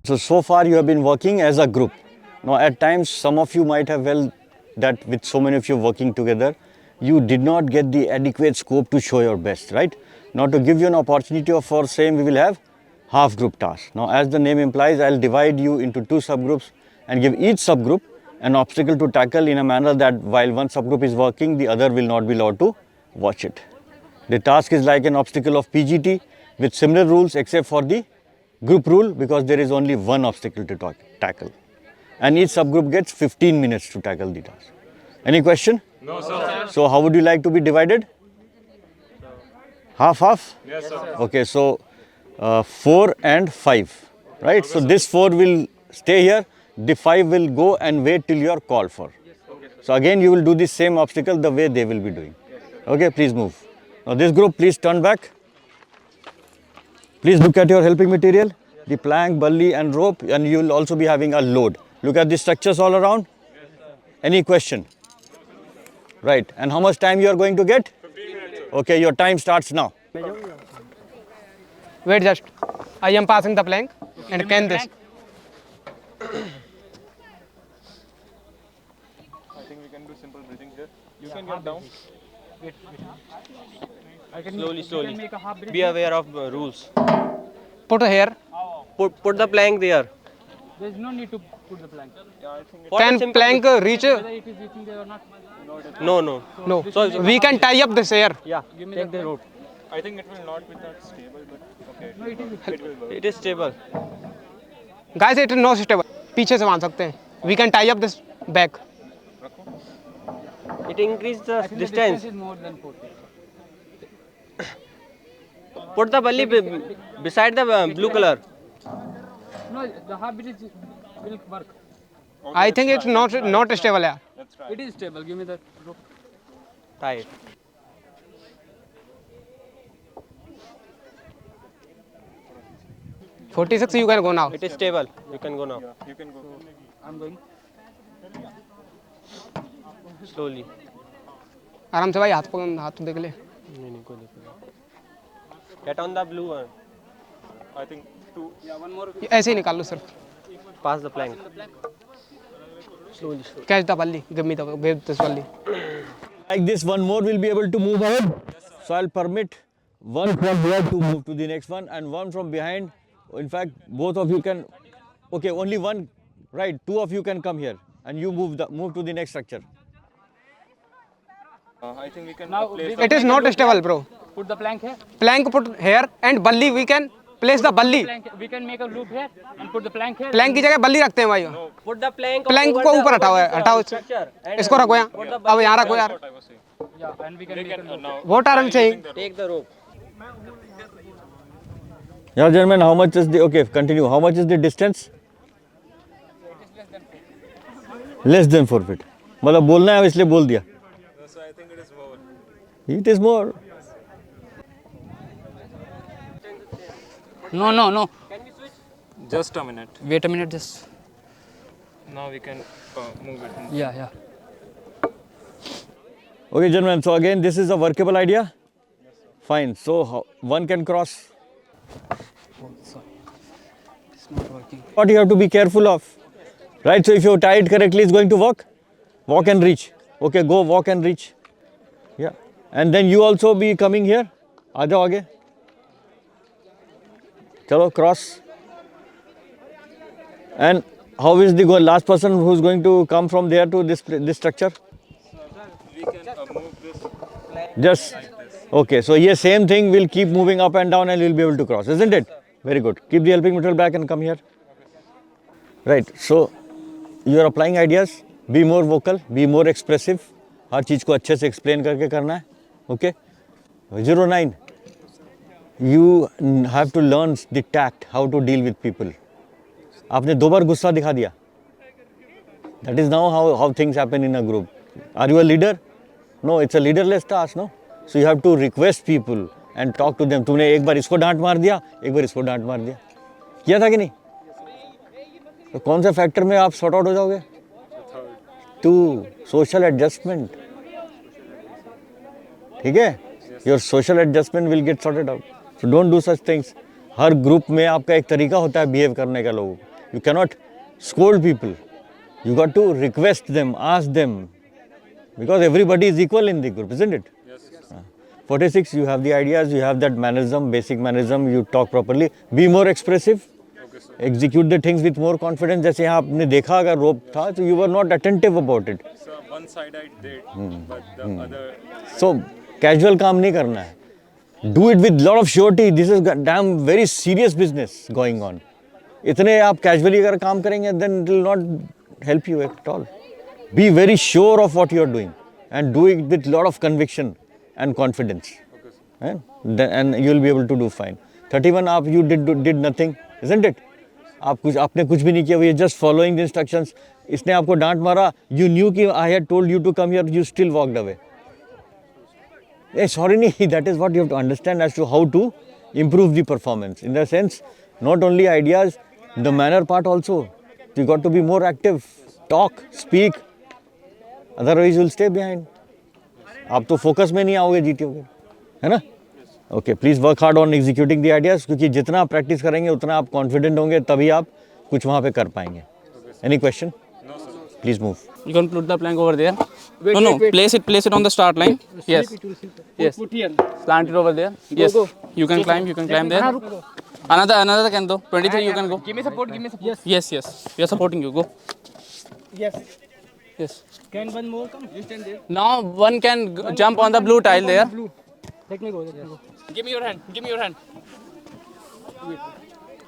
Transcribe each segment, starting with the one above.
So far you have been working as a group. Now at times some of you might have felt that with so many of you working together, you did not get the adequate scope to show your best, right? Now to give you an opportunity of for same, we will have half group tasks. Now as the name implies, I'll divide you into two subgroups and give each subgroup an obstacle to tackle in a manner that while one subgroup is working, the other will not be allowed to watch it. The task is like an obstacle of PGT with similar rules except for the group rule, because there is only one obstacle to tackle. And each subgroup gets 15 minutes to tackle the task. Any question? No, sir. So how would you like to be divided? Half, half? Yes, sir. Okay, so 4 and 5, right? So this 4 will stay here, the 5 will go and wait till you are called for. So again you will do the same obstacle the way they will be doing. Okay, please move. Now this group, please turn back. Please look at your helping material, the plank, bully and rope, and you will also be having a load. Look at the structures all around. Any question? Right, and how much time you are going to get? 15 minutes. Okay, your time starts now. Wait just. I am passing the plank and can this. I think we can do simple breathing here. You can get down. Slowly. Be aware of rules. Put here. Put the plank there. There is no need to put the plank. For the Can simple- plank reach? Whether it is reaching there or not. No. No. So we can tie up this here. Yeah. Take the rope. I think it will not be that stable, but okay. No, it is. It will work. It is stable. Guys, it is no stable. पीछे से बांध सकते हैं. We can tie up this back. It increase the I think the distance. is more than 40. Put the bully beside the blue color. No, the half bit is will work. I think it's not stable यार. Let's try. It is stable. Give me the rope. Tie it. $46 you can go now. It is stable. You can go now. You can go. I'm going. Slowly. आराम से भाई हाथ देख ले. नहीं कोई दिक्कत नहीं. Get on the blue one. I think two. Yeah, one more. ऐसे ही निकाल लो सिर्फ. Pass the plank. Slowly. Catch the bully. Give this bully. Like this, one more will be able to move ahead. So I'll permit one from here to move to the next one and one from behind. In fact, both of you can, okay, only one, right, two of you can come here and you move to the next structure. I think we can Now place It is not stable, bro. put the plank here. Plank put here and bully we can place the bully. Plank. We can make a loop here and put the plank here. Plank की जगह बल्ली रखते हैं भाई. Put the plank. Plank over को the- ऊपर हटाओ over यार, the हटाओ इससे. structure and इसको रखो यहाँ. put the अब यहाँ रखो यार. what I was saying. Yeah, and we can They make a can loop. now. What are you saying? Take the rope. Yeah, gentlemen, how much is the, okay, continue. How much is the distance? Less than 4 feet. मतलब बोलना है इसलिए बोल दिया. So I think it is more. It is more. No. Just a minute. Wait a minute, just. Now we can move it. Yeah. Okay, gentlemen, so again, this is a workable idea. Fine. So one can cross. It's not working. What you have to be careful of, right? So if you tie it correctly, it's going to walk and reach. Okay, go walk and reach. Yeah, and then you also be coming here. आ जाओ आगे. चलो cross. And how is the last person who's going to come from there to this structure? We can move this. Just okay. So yeah, same thing will keep moving up and down, and you'll be able to cross, isn't it? Very good. Keep the helping material back and come here. Right. So you are applying ideas. Be more vocal. Be more expressive. हर चीज को अच्छे से explain करके करना है. Okay. 09. You have to learn the tact, how to deal with people. आपने 2 बार गुस्सा दिखा दिया. That is now how things happen in a group. Are you a leader? No, it's a leaderless task, no? So you have to request people and talk to them. तुमने एक बार इसको डांट मार दिया, एक बार इसको डांट मार दिया. किया था कि नहीं? तो कौन सा फैक्टर में आप सॉर्ट आउट हो जाओगे? 2, social adjustment. ठीक है? Your social adjustment will get sorted out. So don't do such things. Her group में आपका एक तरीका होता है बिहेव करने का लोगों को. You cannot scold people. You got to request them, ask them, because everybody is equal in the group, isn't it? Yes. 46, you have the ideas, you have that mannerism, basic mannerism, you talk properly, be more expressive, execute the things with more confidence. जैसे यहाँ आपने देखा अगर रोप था तो you were not attentive about it. So one side I did, but the other. So casual काम नहीं करना है. Do it with lot of surety. This is damn very serious business going on. इतने आप casually अगर काम करेंगे then it will not help you at all. Be very sure of what you are doing and do it with lot of conviction and confidence. And you will be able to do fine. 31 आप you did nothing, isn't it? आपने कुछ भी नहीं किया. We are just following the instructions. इसने आपको डांट मारा. You knew कि I had told you to come here. You still walked away. Sorry नहीं. That is what you have to understand as to how to improve the performance. In the sense, not only ideas, the manner part also. You got to be more active, talk, speak. Otherwise, you will stay behind. आप तो focus में नहीं आओगे जीतोगे, है ना? Okay, please work hard on executing the ideas. क्योंकि जितना आप practice करेंगे उतना आप confident होंगे तभी आप कुछ वहाँ पे कर पाएंगे. Any question? No, sir. Please move. You can put the plank over there. No, place it on the start line. Yes. Yes. Put here. Plant it over there. Yes. You can climb there. Another can go. 23 you can go. Give me support. Yes. We are supporting you. Go. Yes. Can one more come? You stand there. Now one can jump on the blue tile there. Let me go. Give me your hand.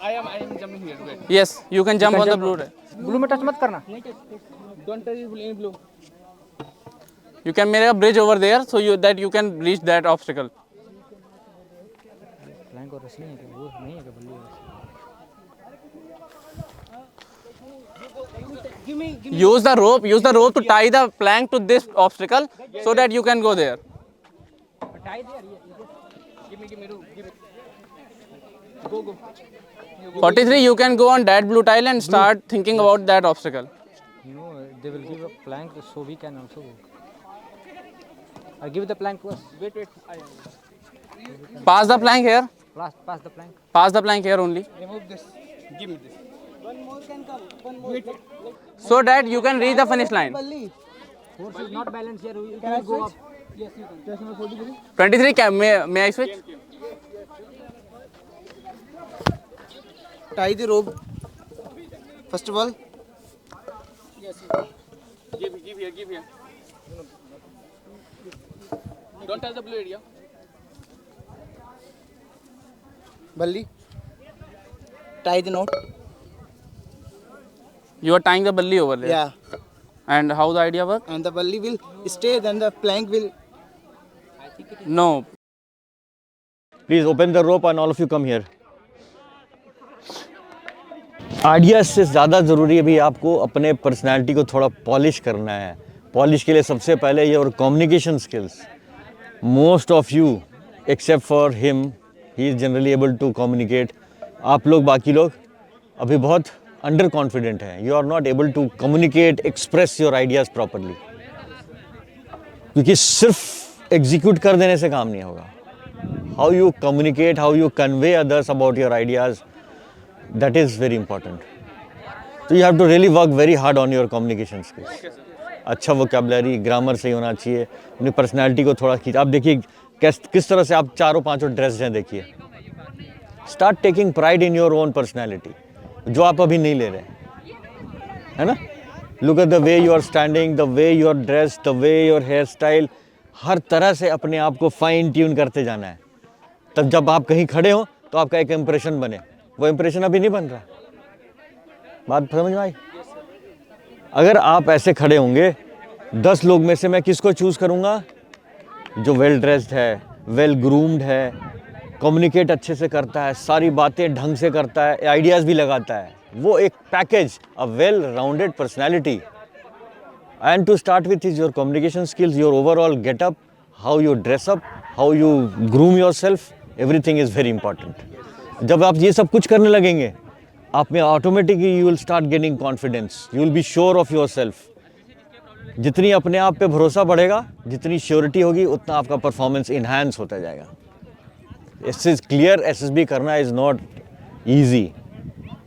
I am jumping here. Wait. Yes, you can jump on the blue tile. Blue में touch मत करना. Don't touch any blue. You can make a bridge over there so that you can reach that obstacle. Use the rope to tie the plank to this obstacle so that you can go there. Tie there. Give me rope. Give it. Go. 43 you can go on that blue tile and start thinking about that obstacle. No, they will give a plank so we can also go. I'll give the plank to us. Wait. Pass the plank here. Pass the plank. Pass the plank here only. Remove this. Give me this. One more can come. Wait. So that you can reach the finish line. Horse is not balanced here. You Can I can go up. switch? Yes, you can. Just number 43. 23 may I switch? Tie the rope first of all. Give here. Don't touch the blue area. Balli, tie the knot. You are tying the balli over there. Yeah, And how the idea work? and the balli will stay, then the plank will. No. Please open the rope and all of you come here. Idea से ज़्यादा ज़रूरी है भी आपको अपने personality को थोड़ा polish करना है. पॉलिश के लिए सबसे पहले your communication skills. Most of you except for him, he is generally able to communicate. आप लोग बाकी लोग अभी बहुत अंडर कॉन्फिडेंट हैं. You are not able to communicate, express your ideas properly. क्योंकि सिर्फ एग्जीक्यूट कर देने से काम नहीं होगा. How you communicate, how you convey others about your ideas, that is very important. So you have to really work very hard on your communication skills. अच्छा vocabulary, grammar सही होना चाहिए. अपनी personality को थोड़ा खींच. आप देखिए किस तरह से आप चारों पांचों ड्रेस्ड हैं. देखिए, start taking pride in your own personality, जो आप अभी नहीं ले रहे हैं, है ना? Look at the way you are standing, the way you are dressed, the way your hairstyle. हर तरह से अपने आप को फाइन ट्यून करते जाना है. तब जब आप कहीं खड़े हो तो आपका एक इम्प्रेशन बने. वो इम्प्रेशन अभी नहीं बन रहा. बात समझ में आई? अगर आप ऐसे खड़े होंगे, 10 लोग में से मैं किसको चूज़ करूँगा? जो वेल ड्रेस्ड है, वेल ग्रूम्ड है, कम्युनिकेट अच्छे से करता है, सारी बातें ढंग से करता है, आइडियाज़ भी लगाता है, वो एक package, a well rounded personality. And to start with is your communication skills, your overall get up, how you dress up, how you groom yourself, everything is very important. जब आप ये सब कुछ करने लगेंगे, आप में automatically you will start gaining confidence, you will be sure of yourself. जितनी अपने आप पे भरोसा बढ़ेगा, जितनी श्योरिटी होगी, उतना आपका परफॉर्मेंस इन्हांस होता जाएगा. This is clear, SSB करना is not easy.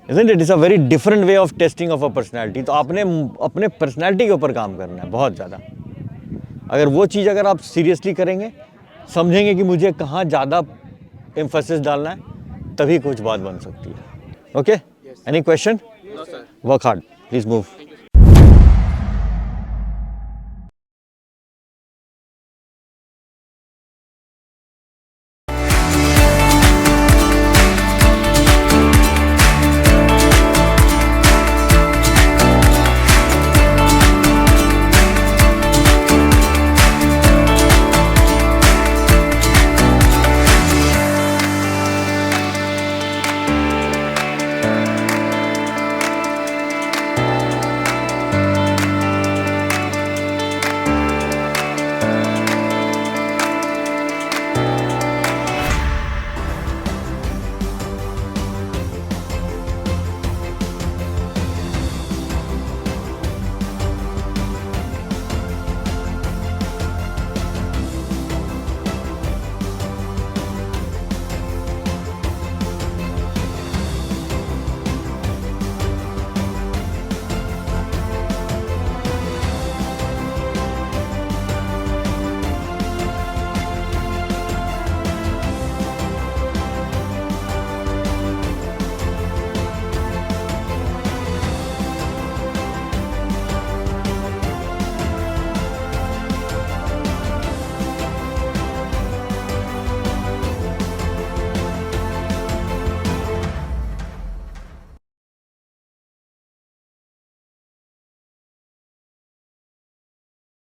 Isn't it? It's a very different way of testing of a personality. तो आपने अपने पर्सनैलिटी के ऊपर काम करना है बहुत ज़्यादा. अगर वो चीज़ अगर आप सीरियसली करेंगे, समझेंगे कि मुझे कहाँ ज़्यादा एम्फेसिस डालना है, तभी कुछ बात बन सकती है. Okay? Any question? No sir. Work hard. Please move.